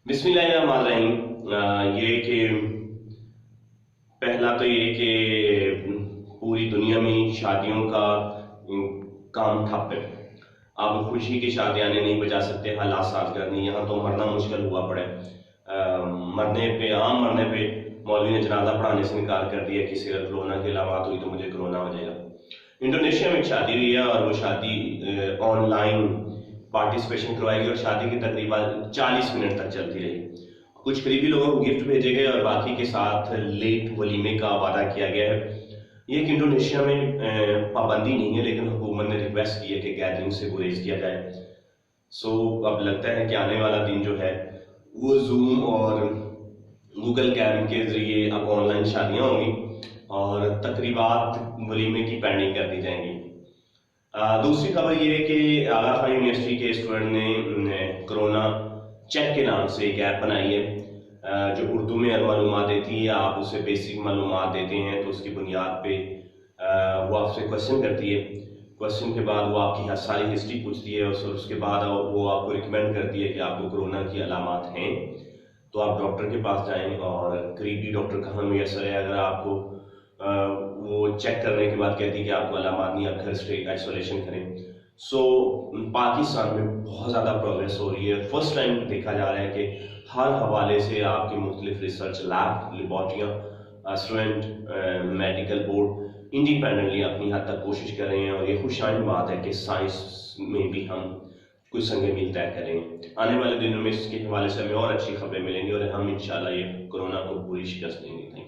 बिस्मिल्लाहिर्रहमानिर्रहीम। ये कि पहला तो ये कि पूरी दुनिया में शादियों का काम ठप है। अब खुशी की शादियाँ नहीं बजा सकते, हालात साजगार नहीं। यहाँ तो मरना मुश्किल हुआ पड़ा है। मरने पे मौलवी ने जनाजा पढ़ाने से इनकार कर दिया कि सिर्फ कोरोना की अलामत हुई तो मुझे कोरोना हो जाएगा। इंडोनेशिया में एक शादी हुई है और वो शादी ऑनलाइन पार्टिसिपेशन करवाई गई और शादी की तकरीबन 40 मिनट तक चलती रही। कुछ करीबी लोगों को गिफ्ट भेजे गए और बाकी के साथ लेट वलीमे का वादा किया गया है। ये कि इंडोनेशिया में पाबंदी नहीं है, लेकिन हुकूमत ने रिक्वेस्ट की है कि गैदरिंग से गुरेज किया जाए। अब लगता है कि आने वाला दिन जो है वो जूम और गूगल कैम के जरिए अब ऑनलाइन शादियां होंगी और तकरीबात वलीमे की पेंडिंग कर दी जाएंगी। दूसरी खबर ये है कि आगा खान यूनिवर्सिटी के स्टूडेंट ने कोरोना चेक के नाम से एक ऐप बनाई है जो उर्दू में मालूमात देती है। आप उसे बेसिक मालूमात देते हैं तो उसकी बुनियाद पे वो आपसे क्वेश्चन करती है। क्वेश्चन के बाद वो आपकी सारी हिस्ट्री पूछती है और उसके बाद वो आपको रिकमेंड करती है कि आपको कोरोना की अलामात हैं तो आप डॉक्टर के पास जाएं और करीबी डॉक्टर कहाँ मैसर है। अगर आपको वो चेक करने के बाद कहती है कि आपको अलामात नहीं, आप घर से आइसोलेशन करें। पाकिस्तान में बहुत ज़्यादा प्रोग्रेस हो रही है। फर्स्ट टाइम देखा जा रहा है कि हर हवाले से आपके मुख्तलिफ रिसर्च लैब लेबॉर्ट्रियाँ स्टूडेंट मेडिकल बोर्ड इंडिपेंडेंटली अपनी हद तक कोशिश कर रहे हैं और ये खुशाइन बात है कि साइंस में भी हम कुछ संग मील तय करेंगे। आने वाले दिनों में इसके हवाले से हमें और अच्छी खबरें मिलेंगी और हम इंशाल्लाह ये कोरोना को पूरी शिकस्त देंगे।